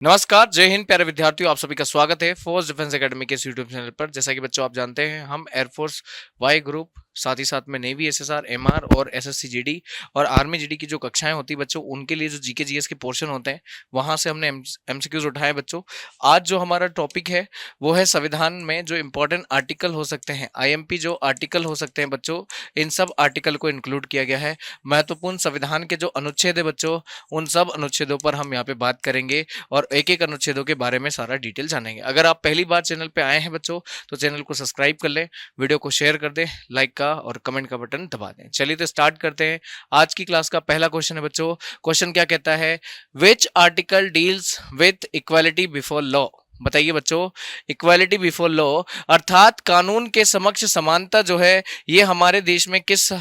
नमस्कार, जय हिंद प्यारे विद्यार्थियों, आप सभी का स्वागत है फोर्स डिफेंस एकेडमी के इस यूट्यूब चैनल पर। जैसा कि बच्चों आप जानते हैं, हम एयरफोर्स वाई ग्रुप, साथ ही साथ में नेवी एसएसआर, एमआर और एसएससी जीडी और आर्मी जीडी की जो कक्षाएं होती है बच्चों, उनके लिए जो जीके जीएस के पोर्शन होते हैं, वहां से हमने एमसीक्यूज उठाए बच्चों। आज जो हमारा टॉपिक है वो है संविधान में जो इंपॉर्टेंट आर्टिकल हो सकते हैं, आईएमपी जो आर्टिकल हो सकते हैं बच्चों, इन सब आर्टिकल को इंक्लूड किया गया है। महत्वपूर्ण संविधान के जो अनुच्छेद है बच्चों, उन सब अनुच्छेदों पर हम यहाँ पे बात करेंगे और एक एक अनुच्छेदों के बारे में सारा डिटेल जानेंगे। अगर आप पहली बार चैनल पे आए हैं बच्चों, तो चैनल को सब्सक्राइब कर लें, वीडियो को शेयर कर दें, लाइक का और कमेंट का बटन दबा दें। चलिए तो स्टार्ट करते हैं। आज की क्लास का पहला क्वेश्चन है बच्चों। क्वेश्चन क्या कहता है? Which article deals with equality before law? बताइए बच्चों, इक्वालिटी बिफोर लॉ अर्थात कानून के समक्ष समानता जो है, ये हमारे देश में किस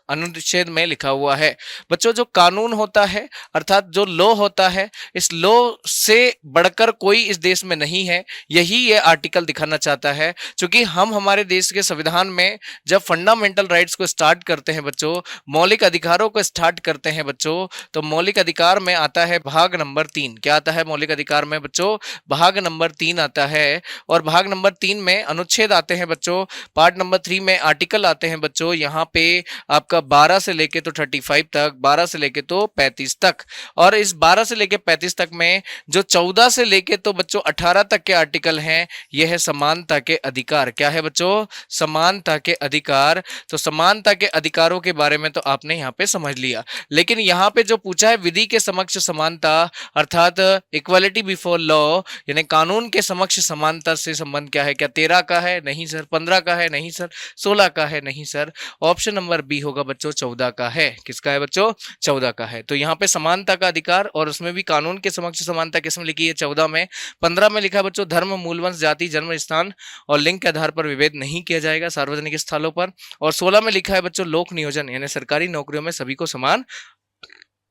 अनुच्छेद में लिखा हुआ है? बच्चों, जो कानून होता है अर्थात जो लॉ होता है, इस लॉ से बढ़कर कोई इस देश में नहीं है, यही ये आर्टिकल दिखाना चाहता है। क्योंकि हम हमारे देश के संविधान में जब फंडामेंटल राइट्स को स्टार्ट करते हैं बच्चों, मौलिक अधिकारों को स्टार्ट करते हैं बच्चों, तो मौलिक अधिकार में आता है भाग नंबर 3। क्या आता है मौलिक अधिकार में बच्चों? भाग नंबर 3 आता है। और भाग नंबर 3 में अनुच्छेद आते हैं बच्चों। पार्ट नंबर 3 में आर्टिकल आते हैं बच्चों। यहाँ पे आपका 12 से लेके तो 35 तक, 12 से लेके तो 35 तक, और इस 12 से लेके 35 तक में जो 14 से लेके तो बच्चों 18 तक के आर्टिकल हैं, यह है समानता के अधिकार। क्या है बच्चों? समानता के अधिकार। तो समानता के अधिकारों के बारे में तो आपने यहाँ पे समझ लिया, लेकिन यहाँ पे जो पूछा है विधि के समक्ष समानता अर्थात इक्वालिटी बिफोर लॉ, यानी कानून के समक्ष समानता से संबंध क्या है? क्या 13 का है? नहीं सर। 15 का है? नहीं सर। 16 का है? नहीं सर। ऑप्शन नंबर बी होगा बच्चों, 14 का है। किसका है बच्चों? 14 का है। तो यहाँ पे समानता का अधिकार, और उसमें भी कानून के समक्ष समानता किसमें लिखी है? 14 में। 15 में लिखा है बच्चों, धर्म, मूलवंश, जाति, जन्म स्थान और लिंग के आधार पर विभेद नहीं किया जाएगा सार्वजनिक स्थलों पर। और 16 में लिखा है बच्चों, लोक नियोजन, यानी सरकारी नौकरियों में सभी को समान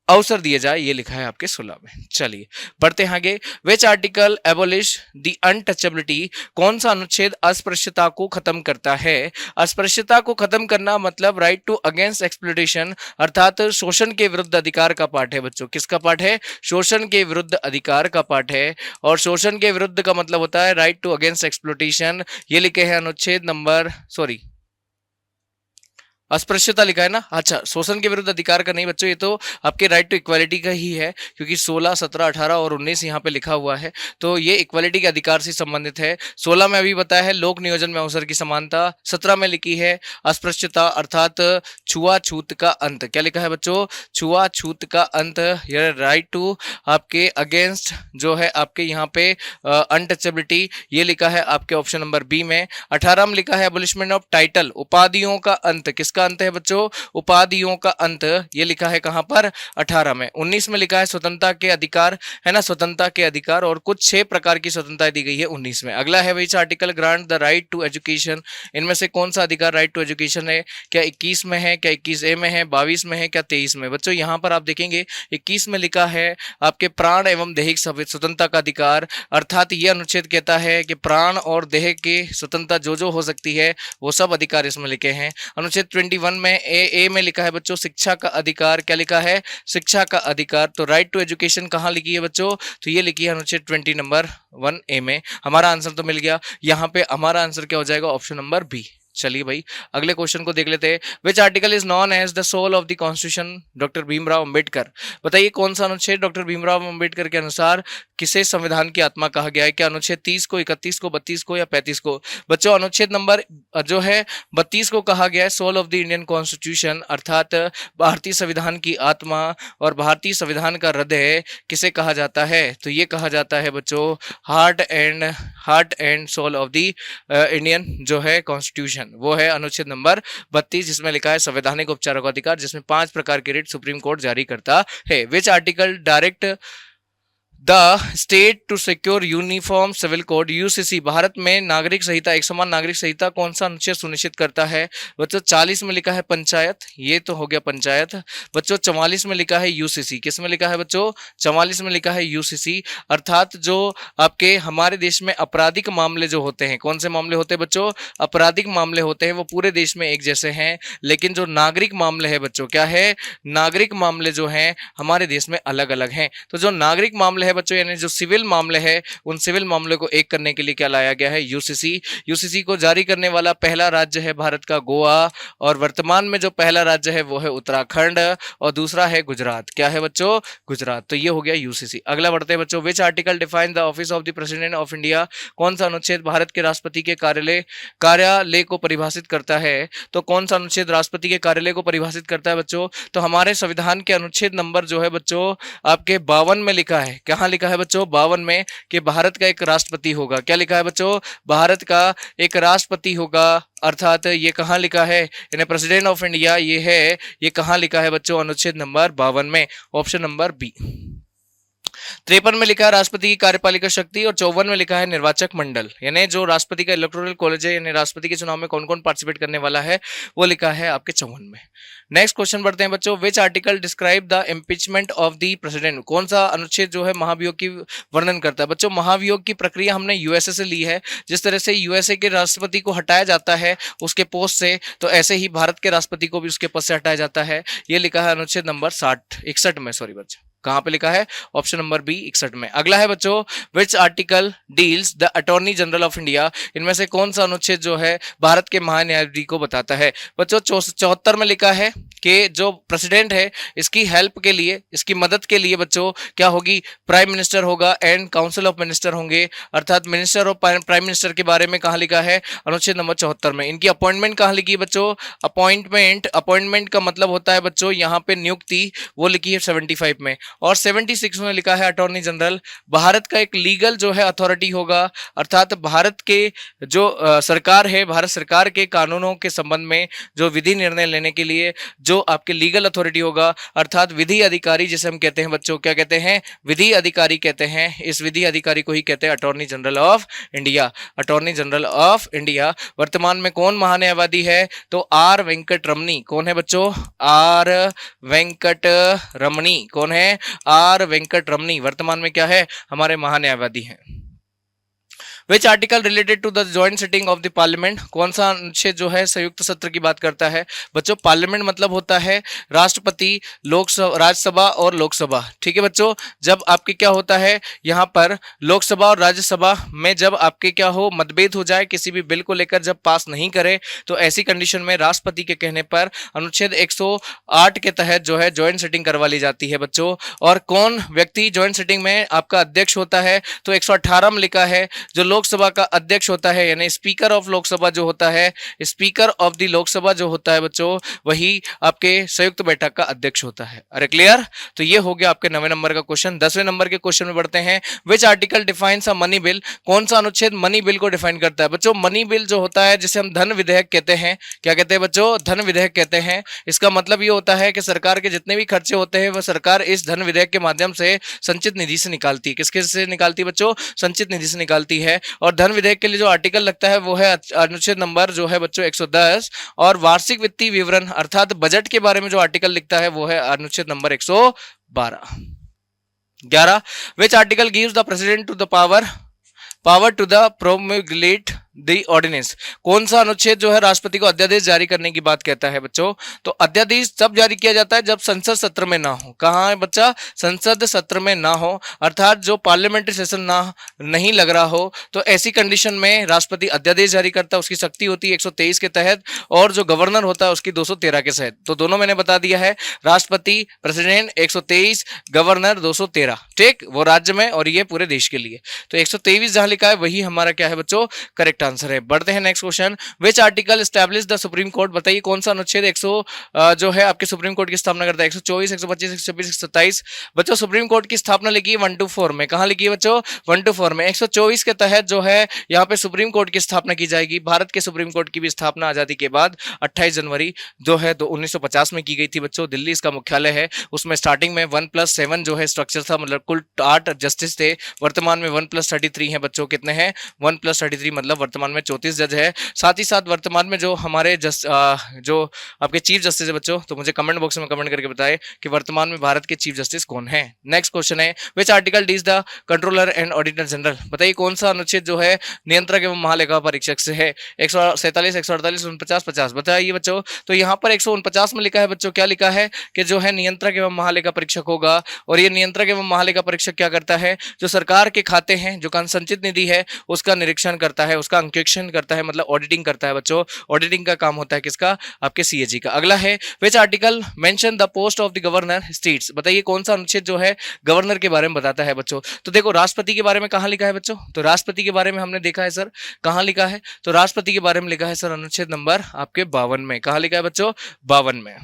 अवसर दिए जाए, ये लिखा है आपके 16 में। चलिए बढ़ते हैं आगे। Which article abolish the untouchability? कौन सा अनुच्छेद अस्पृश्यता को खत्म करता है? अस्पृश्यता को खत्म करना मतलब राइट टू अगेंस्ट एक्सप्लॉयटेशन अर्थात शोषण के विरुद्ध अधिकार का पाठ है बच्चों। किसका पाठ है? शोषण के विरुद्ध अधिकार का पाठ है। और शोषण के विरुद्ध का मतलब होता है राइट टू अगेंस्ट एक्सप्लॉयटेशन। ये लिखे हैं अनुच्छेद नंबर, सॉरी, अस्पृश्यता लिखा है ना। अच्छा, शोषण के विरुद्ध अधिकार का नहीं बच्चों, ये तो आपके राइट टू इक्वालिटी का ही है, क्योंकि 16, 17, 18 और 19 यहाँ पे लिखा हुआ है, तो ये इक्वालिटी के अधिकार से संबंधित है। 16 में अभी बताया है लोक नियोजन में अवसर की समानता। 17 में लिखी है अस्पृश्यता अर्थात छुआछूत का अंत। क्या लिखा है बच्चों? छुआछूत का अंत, ये राइट टू आपके अगेंस्ट जो है आपके यहाँ पे अनटचेबिलिटी, ये लिखा है आपके ऑप्शन नंबर बी में। 18 में लिखा है एबोलिशमेंट ऑफ टाइटल, उपाधियों का अंत। किसका अंत है बच्चों? उपाधियों का अंत, ये लिखा है कहां पर? 18 में। 19 में लिखा है स्वतंत्रता के अधिकार, है ना, स्वतंत्रता के अधिकार, और कुछ 6 प्रकार की स्वतंत्रता दी गई है 19 में। अगला है which article grant the right to education? इनमें से कौन सा अधिकार राइट टू एजुकेशन है? क्या 21 में है? क्या 21A में है? 22 में है? क्या 23 में? बच्चों यहाँ पर आप देखेंगे 21 में लिखा है आपके प्राण एवं दैहिक स्वतंत्रता का अधिकार, अर्थात यह अनुच्छेद कहता है कि प्राण और देह की स्वतंत्रता जो हो सकती है, वो सब अधिकार इसमें लिखे हैं। अनुच्छेद 21 में ए में लिखा है बच्चों शिक्षा का अधिकार। क्या लिखा है? शिक्षा का अधिकार। तो राइट टू एजुकेशन कहाँ लिखी है बच्चों? तो ये लिखी है अनुच्छेद 20 नंबर 1A में। हमारा आंसर तो मिल गया। यहाँ पे हमारा आंसर क्या हो जाएगा? Option number B. चलिए भाई अगले क्वेश्चन को देख लेते हैं। Which article is known as the soul of the constitution? Doctor Bhimrao Ambedkar. बताइए कौन सा अनुच्छेद डॉक्टर भीमराव अंबेडकर के अनुसार किसे संविधान की आत्मा कहा गया है? क्या अनुच्छेद 30 को, 31 को, 32 को या 35 को? बच्चों अनुच्छेद नंबर जो है 32 को कहा गया है soul of the Indian constitution, अर्थात भारतीय संविधान की आत्मा और भारतीय संविधान का हृदय किसे कहा जाता है? तो ये कहा जाता है बच्चों heart and soul of the Indian जो है कॉन्स्टिट्यूशन, वो है अनुच्छेद नंबर 32, जिसमें लिखा है संवैधानिक उपचारों का अधिकार, जिसमें 5 प्रकार के रिट सुप्रीम कोर्ट जारी करता है। Which article direct the state to secure uniform civil code? UCC. Bharat में नागरिक संहिता, एक समान नागरिक संहिता कौन सा अनुच्छेद सुनिश्चित करता है? बच्चों 40 में लिखा है पंचायत, ये तो हो गया पंचायत। बच्चों 44 में लिखा है यूसीसी। किस में लिखा है बच्चों? 44 में लिखा है यूसीसी, अर्थात जो आपके हमारे देश में आपराधिक मामले जो होते हैं, कौन से मामले होते हैं बच्चों? आपराधिक मामले होते हैं, वो पूरे देश में एक जैसे हैं, लेकिन जो नागरिक मामले है बच्चों, क्या है? नागरिक मामले जो हैं हमारे देश में अलग अलग हैं। तो जो नागरिक मामले है बच्चों, यानी जो सिविल मामले हैं उन सिविल मामले को एक करने के लिए क्या लाया गया है, यूसीसी। यूसीसी को जारी करने वाला पहला राज्य है भारत का गोवा, और वर्तमान में जो पहला राज्य है वो है उत्तराखंड, और दूसरा है गुजरात। क्या है बच्चों, गुजरात। तो ये हो गया यूसीसी। अगला बढ़ते हैं बच्चों, which article define the office of the president of India. कौन सा अनुच्छेद भारत के राष्ट्रपति के कार्यालय को परिभाषित करता है। तो कौन सा अनुच्छेद राष्ट्रपति के कार्यालय को परिभाषित करता है बच्चों, तो हमारे संविधान के अनुच्छेद नंबर जो है बच्चों आपके 52 में लिखा है। कहां लिखा है बच्चों, 52 में, कि भारत का एक राष्ट्रपति होगा। क्या लिखा है बच्चों, भारत का एक राष्ट्रपति होगा। अर्थात ये कहां लिखा है, यानी प्रेसिडेंट ऑफ इंडिया ये है, ये कहां लिखा है बच्चों, अनुच्छेद नंबर 52 में, ऑप्शन नंबर बी। 53 में लिखा है राष्ट्रपति की कार्यपालिका शक्ति, और 54 में लिखा है निर्वाचक मंडल, यानी जो राष्ट्रपति का इलेक्टोरल कॉलेज है, यानी राष्ट्रपति के चुनाव में कौन कौन पार्टिसिपेट करने वाला है, वो लिखा है आपके 54 में। नेक्स्ट क्वेश्चन बढ़ते हैं बच्चों, which article describe the impeachment of the president. कौन सा अनुच्छेद जो है महाभियोग की वर्णन करता है बच्चों। महाभियोग की प्रक्रिया हमने यूएसए से ली है। जिस तरह से यूएसए के राष्ट्रपति को हटाया जाता है उसके पोस्ट से, तो ऐसे ही भारत के राष्ट्रपति को भी उसके पद से हटाया जाता है। ये लिखा है अनुच्छेद नंबर 61 में, सॉरी बच्चों, कहां पे लिखा है, ऑप्शन नंबर बी 61 में। अगला है बच्चों, which article deals the attorney general of India. इनमें से कौन सा अनुच्छेद जो है भारत के महान्यायाधीश को बताता है बच्चों। 74 में लिखा है कि जो प्रेसिडेंट है इसकी हेल्प के लिए, इसकी मदद के लिए बच्चों क्या होगी, प्राइम मिनिस्टर होगा एंड काउंसिल ऑफ मिनिस्टर होंगे। अर्थात मिनिस्टर और प्राइम मिनिस्टर के बारे में कहां लिखा है, अनुच्छेद नंबर 74 में। इनकी अपॉइंटमेंट कहां लिखी है बच्चों, अपॉइंटमेंट का मतलब होता है बच्चों यहाँ पे नियुक्ति, वो लिखी है 75 में। और 76 में लिखा है अटॉर्नी जनरल, भारत का एक लीगल जो है अथॉरिटी होगा। अर्थात भारत के जो सरकार है, भारत सरकार के कानूनों के संबंध में जो विधि निर्णय लेने के लिए जो आपके लीगल अथॉरिटी होगा, अर्थात विधि अधिकारी जिसे हम कहते हैं बच्चों, क्या कहते हैं, विधि अधिकारी कहते हैं। इस विधि अधिकारी को ही कहते हैं attorney general of India. Attorney general of India. वर्तमान में कौन महान्यायवादी है, तो आर वेंकट रमनी। कौन है बच्चों, आर वेंकट रमनी। कौन है, आर वेंकट रमनी वर्तमान में क्या है, हमारे महान्यायवादी हैं। Which article related to the joint sitting of the parliament. कौन सा अनुच्छेद जो है संयुक्त सत्र की बात करता है बच्चों। पार्लियामेंट मतलब होता है राष्ट्रपति, लोकसभा, राज्यसभा और लोकसभा। ठीक है बच्चों, जब आपके क्या होता है यहाँ पर लोकसभा और राज्यसभा में जब आपके क्या हो, मतभेद हो जाए किसी भी बिल को लेकर, जब पास नहीं करे, तो ऐसी कंडीशन में राष्ट्रपति के कहने पर अनुच्छेद 108 के तहत जो है ज्वाइंट सिटिंग करवा ली जाती है बच्चों। और कौन व्यक्ति ज्वाइंट सिटिंग में आपका अध्यक्ष होता है, तो 118 में लिखा है जो लोकसभा का अध्यक्ष होता है, यानी स्पीकर ऑफ लोकसभा जो होता है, स्पीकर ऑफ द लोकसभा जो होता है बच्चों, वही आपके संयुक्त बैठक का अध्यक्ष होता है। अरे क्लियर। तो ये हो गया आपके 9वें नंबर का क्वेश्चन। 10वें नंबर के क्वेश्चन में बढ़ते हैं, which article defines a money bill. कौन सा अनुच्छेद मनी बिल को डिफाइन करता है बच्चों। मनी बिल जो होता है जिसे हम धन विधेयक कहते हैं, क्या कहते हैं बच्चों, धन विधेयक कहते हैं। इसका मतलब ये होता है कि सरकार के जितने भी खर्चे होते हैं वह सरकार इस धन विधेयक के माध्यम से संचित निधि से निकालती है। किसके से निकालती है बच्चों, संचित निधि से निकालती है। और धन विधेयक के लिए जो आर्टिकल लगता है वो है अनुच्छेद नंबर जो है बच्चों 110। और वार्षिक वित्तीय विवरण अर्थात बजट के बारे में जो आर्टिकल लिखता है वो है अनुच्छेद number 112। 11, which article gives the president to the power to the promulgate the ordinance. कौन सा अनुच्छेद जो है राष्ट्रपति को अध्यादेश जारी करने की बात कहता है बच्चों। तो अध्यादेश तब जारी किया जाता है जब संसद सत्र में ना हो। कहां है बच्चा, संसद सत्र में ना हो, अर्थात जो पार्लियामेंट्री सेशन नहीं लग रहा हो, तो ऐसी कंडीशन में राष्ट्रपति अध्यादेश जारी करता है। उसकी शक्ति होती है 123 के तहत, और जो गवर्नर होता है उसकी 213 के तहत। तो दोनों मैंने बता दिया है, राष्ट्रपति प्रेसिडेंट 123, गवर्नर 213। ठीक, वो राज्य में और ये पूरे देश के लिए। तो 123 जहां लिखा है वही हमारा क्या है बच्चों, करेक्ट आंसर है। बढ़ते हैं next question, which article establish the supreme court. बताइए कौन सा अनुच्छेद 100 जो है आपके सुप्रीम कोर्ट की स्थापना करता है। 124, 125, 126, 127 बच्चों सुप्रीम कोर्ट की स्थापना लिखी है 124 में। कहां लिखी है बच्चों, 124 में। 124 के तहत जो है यहाँ पे सुप्रीम कोर्ट की स्थापना की जाएगी। भारत के सुप्रीम कोर्ट की भी स्थापना आजादी के बाद 28 जनवरी जो है 1950 में की गई थी बच्चों। दिल्ली इसका मुख्यालय है। उसमें स्टार्टिंग में 1+7 जो है स्ट्रक्चर था, मतलब कुल 8 जस्टिस थे। वर्तमान में 1+33 है बच्चों। कितने हैं, 1+33 मतलब वर्तमान में 34 जज है। साथ ही साथ वर्तमान में जो हमारे जो आपके चीफ जस्टिस है बच्चों, तो मुझे कमेंट बॉक्स में कमेंट करके बताएं कि वर्तमान में भारत के चीफ जस्टिस कौन है। नेक्स्ट क्वेश्चन है, which article deals the controller and auditor general. बताइए कौन सा अनुच्छेद जो है नियंत्रक एवं महालेखा परीक्षक से है। 147, 148, 49, 50 बताइए बच्चों। तो यहाँ पर 149 में लिखा है बच्चों, क्या लिखा है कि जो है नियंत्रक एवं महालेखा परीक्षक होगा। और ये नियंत्रक एवं महालेखा परीक्षक क्या करता है, जो सरकार के खाते हैं, जो संचित निधि है, उसका निरीक्षण करता है, उसका अंकेक्षण करता है, मतलब ऑडिटिंग करता है बच्चों। ऑडिटिंग का काम होता है किसका, आपके सीएजी का। अगला है, which article mention the post of the governor states. बताइए कौन सा अनुच्छेद जो है गवर्नर के बारे में बताता है बच्चों। तो देखो राष्ट्रपति के बारे में कहां लिखा है बच्चों, तो राष्ट्रपति के बारे में हमने देखा है सर, कहां लिखा है, तो राष्ट्रपति के बारे में लिखा है सर अनुच्छेद नंबर आपके 52 में। कहां लिखा है बच्चों, 52 में।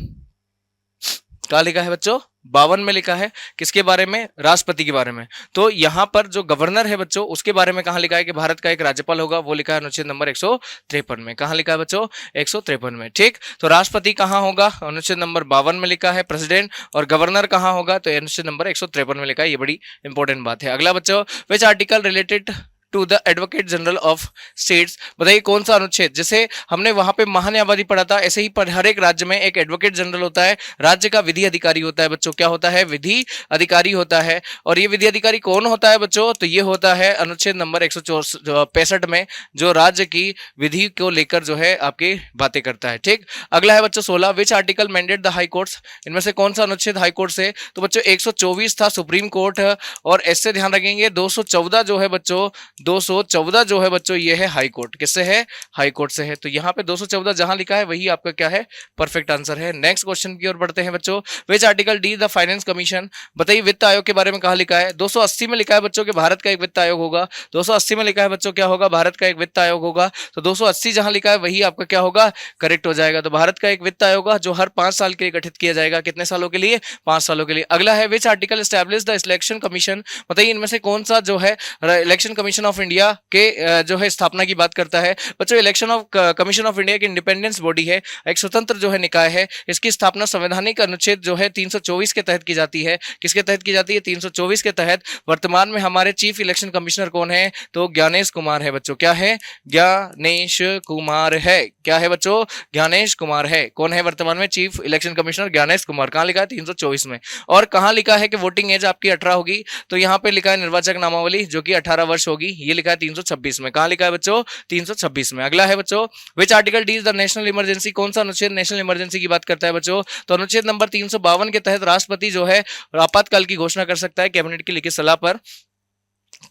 कहां लिखा है बच्चों, 52 में लिखा है, किसके बारे में, राष्ट्रपति के बारे में। तो यहां पर जो गवर्नर है बच्चों, उसके बारे में कहां लिखा है कि भारत का एक राज्यपाल होगा, वो लिखा है अनुच्छेद नंबर 153 में। कहां लिखा है बच्चों, 153 में। ठीक, तो राष्ट्रपति कहां होगा, अनुच्छेद नंबर 52 में लिखा है प्रेसिडेंट, और गवर्नर कहां होगा, तो अनुच्छेद नंबर 153 में लिखा है। ये बड़ी इंपॉर्टेंट बात है। अगला बच्चों, which article related to the advocate general of states. बताइए कौन सा अनुच्छेद, जैसे हमने वहां पे महान्यायवादी पढ़ा था, ऐसे ही हर एक राज्य में एक एडवोकेट जनरल होता है, राज्य का विधि अधिकारी होता है बच्चों। क्या होता है, विधि अधिकारी होता है। और ये विधि अधिकारी कौन होता है बच्चों, तो ये होता है अनुच्छेद नंबर 165 में, जो राज्य की विधि को लेकर जो है आपकी बातें करता है। ठीक, अगला है बच्चों 16, which article mandate the high courts. इनमें से कौन सा अनुच्छेद हाई कोर्ट से, तो बच्चों 124 था सुप्रीम कोर्ट, और ऐसे ध्यान रखेंगे 214 जो है बच्चों, 214 जो है बच्चों ये है हाई कोर्ट। किससे है, हाई कोर्ट से है। तो यहाँ पे 214 जहां लिखा है वही आपका क्या है, परफेक्ट आंसर है। नेक्स्ट क्वेश्चन की ओर बढ़ते हैं बच्चों, which article D the finance commission. बताइए वित्त आयोग के बारे में कहा लिखा है, 280 में लिखा है बच्चों कि भारत का एक वित्त आयोग होगा। 280 में लिखा है बच्चों क्या होगा, भारत का एक वित्त आयोग होगा। तो 280 जहां लिखा है वही आपका क्या होगा, करेक्ट हो जाएगा। तो भारत का एक वित्त आयोग होगा जो हर 5 साल के लिए गठित किया जाएगा। कितने सालों के लिए, 5 सालों के लिए। अगला है, which article establish the election commission. बताइए इनमें से कौन सा जो है इलेक्शन कमीशन ऑफ इंडिया के जो है स्थापना की बात करता है बच्चों। Election of commission of India की इंडिपेंडेंस बॉडी है, एक स्वतंत्र जो है निकाय है। इसकी स्थापना संवैधानिक अनुच्छेद जो है 324 के तहत की जाती है। किसके तहत की जाती है, 324 के तहत। वर्तमान में हमारे चीफ इलेक्शन कमिश्नर कौन है, तो ज्ञानेश कुमार है बच्चों। क्या है, ज्ञानेश कुमार है। क्या है बच्चों, ज्ञानेश कुमार है। कौन है वर्तमान में chief election commissioner, Gyanesh Kumar. कहां लिखा है, 324 में। और कहां लिखा है कि वोटिंग एज आपकी 18 होगी, तो यहां पे लिखा है निर्वाचक नामावली जो कि 18 वर्ष होगी, ये लिखा है 326 में। कहां लिखा है बच्चों, 326 में। अगला है बच्चों, which article deals the national emergency. कौन सा अनुच्छेद नेशनल इमरजेंसी की बात करता है बच्चों, तो अनुच्छेद नंबर 352 के तहत राष्ट्रपति जो है आपातकाल की घोषणा कर सकता है कैबिनेट की लिखित सलाह पर।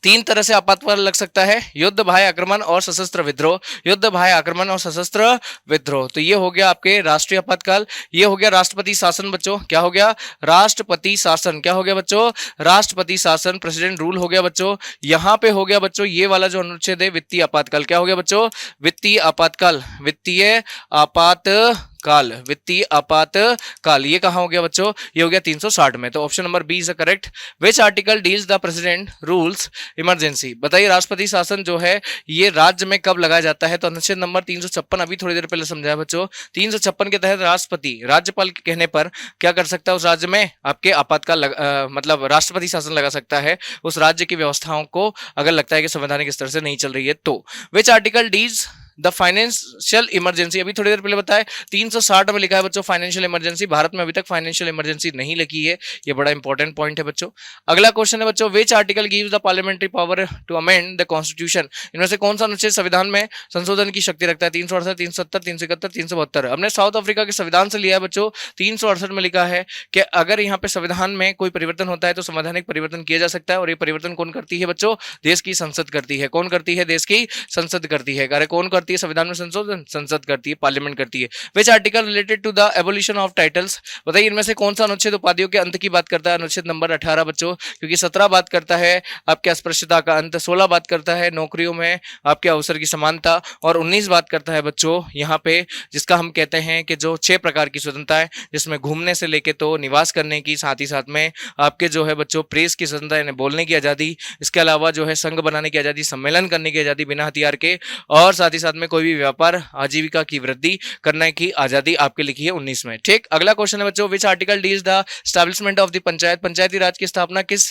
3 तरह से आपातकाल लग सकता है, युद्ध, बाह्य आक्रमण और सशस्त्र विद्रोह। युद्ध, बाह्य आक्रमण और सशस्त्र विद्रोह। तो ये हो गया आपके राष्ट्रीय आपातकाल। ये हो गया राष्ट्रपति शासन बच्चों। क्या हो गया, राष्ट्रपति शासन। क्या हो गया बच्चों, राष्ट्रपति शासन, प्रेसिडेंट रूल हो गया बच्चों। यहां पे हो गया बच्चों ये वाला जो अनुच्छेद है वित्तीय आपातकाल। क्या हो गया बच्चों, वित्तीय आपातकाल। वित्तीय आपातकाल, वित्तीय आपातकाल ये कहां हो गया बच्चों, ये हो गया 360 में। तो option number B is correct. Which article deals the president rules emergency. बताइए राष्ट्रपति शासन जो है ये राज्य में कब लगाया जाता है, तो अनुच्छेद नंबर 356 अभी थोड़ी देर पहले समझाया बच्चों। 356 के तहत राष्ट्रपति राज्यपाल के कहने पर क्या कर सकता है, उस राज्य में आपके आपातकाल मतलब राष्ट्रपति शासन लगा सकता है उस राज्य की व्यवस्थाओं को अगर लगता है कि संवैधानिक स्तर से नहीं चल रही है तो। विच article deals the financial emergency. अभी थोड़ी देर पहले बताया 360 में लिखा है बच्चों फाइनेंशियल इमरजेंसी। भारत में अभी तक फाइनेंशियल इमरजेंसी नहीं लगी है, ये बड़ा इंपॉर्टेंट पॉइंट है बच्चों। अगला क्वेश्चन है बच्चों, which article gives the parliamentary power to amend the constitution. इनमें से कौन सा अनुच्छेद संविधान में संशोधन की शक्ति रखता है, 368, 370, 371, 372। हमने साउथ अफ्रीका के संविधान से लिया है बच्चों। 368 में लिखा है कि अगर यहाँ पे संविधान में कोई परिवर्तन होता है तो संवैधानिक परिवर्तन किया जा सकता है, और ये परिवर्तन कौन करती है बच्चों, देश की संसद करती है। कौन करती है, देश की संसद करती है। अरे कौन करती है संविधान में संशोधन, संसद करती है, पार्लियामेंट करती है। Which article related to the abolition of titles. बताइए इनमें से कौन सा अनुच्छेद उपाधियों के अंत की बात करता है, अनुच्छेद नंबर 18 बच्चों, क्योंकि 17 बात करता है आपके अस्पृश्यता का अंत, 16 बात करता है नौकरियों में आपके अवसर की समानता, और 19 बात करता है बच्चों यहाँ पे जिसका हम कहते हैं कि जो 6 प्रकार की स्वतंत्रता है, जिसमें घूमने से लेके तो निवास करने की, साथ ही साथ में आपके जो है बच्चों प्रेस की स्वतंत्रता यानी बोलने की आजादी, इसके अलावा जो है संघ बनाने की आजादी, सम्मेलन करने की आजादी बिना हथियार के, और साथ ही साथ में कोई भी व्यापार आजीविका की वृद्धि करने की आजादी आपके लिखी है 19 में। ठीक, अगला क्वेश्चन है बच्चों, which article deals the establishment of the panchayat, Panchayati Raj की स्थापना किस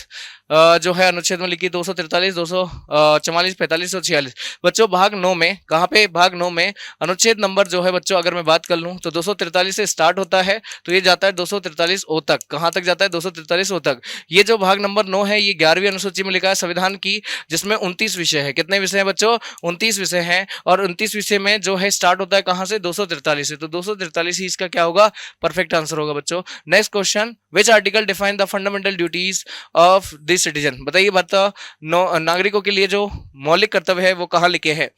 जो है अनुच्छेद में लिखी, 243, 244, 45 और 46। बच्चों भाग 9 में, कहाँ पे, भाग 9 में अनुच्छेद नंबर जो है बच्चों अगर मैं बात कर लूं तो 243 से स्टार्ट होता है, तो ये जाता है 243 ओ तक। कहां तक जाता है, 243 ओ तक। ये जो भाग नंबर 9 है ये 11वीं अनुसूची में लिखा है संविधान की, जिसमें 29 विषय है। कितने विषय हैं बच्चों, 29 विषय हैं, और 29 विषय में जो है स्टार्ट होता है कहां से, 243 से, तो 243 ही इसका क्या होगा, परफेक्ट आंसर होगा बच्चों। Next question, which article define the fundamental duties of the citizen, बताइए बताओ, नागरिकों के लिए जो मौलिक कर्तव्य है वो कहां लिखे हैं।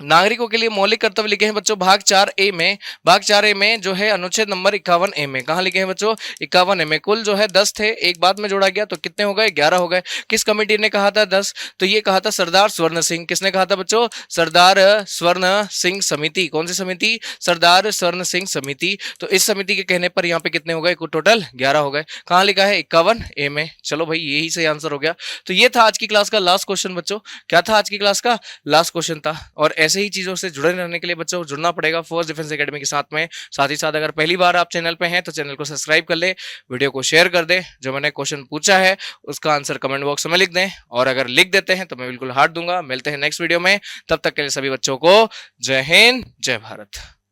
नागरिकों के लिए मौलिक कर्तव्य लिखे हैं बच्चों भाग 4A में, भाग 4A में जो है अनुच्छेद नंबर 51A में। कहां लिखे हैं बच्चों, 51A में। कुल जो है 10 थे, एक बाद में जोड़ा गया तो कितने हो गए, 11 हो गए। किस कमेटी ने कहा था 10, तो ये कहा था सरदार स्वर्ण सिंह। किसने कहा था बच्चों, सरदार स्वर्ण सिंह समिति। कौन सी समिति, सरदार स्वर्ण सिंह समिति। तो इस समिति के कहने पर यहाँ पे कितने हो गए, टोटल 11 हो गए। कहां लिखा है, 51A में। चलो भाई यही सही आंसर हो गया। तो ये था आज की क्लास का लास्ट क्वेश्चन बच्चों। क्या था आज की क्लास का लास्ट क्वेश्चन था, और ऐसे ही चीजों से जुड़े रहने के लिए बच्चों जुड़ना पड़ेगा फोर्स डिफेंस एकेडमी के साथ में। साथ ही साथ अगर पहली बार आप चैनल पे हैं तो चैनल को सब्सक्राइब कर ले, वीडियो को शेयर कर दे, जो मैंने क्वेश्चन पूछा है उसका आंसर कमेंट बॉक्स में लिख दें, और अगर लिख देते हैं तो मैं बिल्कुल हार्ट दूंगा। मिलते हैं नेक्स्ट वीडियो में, तब तक के लिए सभी बच्चों को जय हिंद, जय भारत।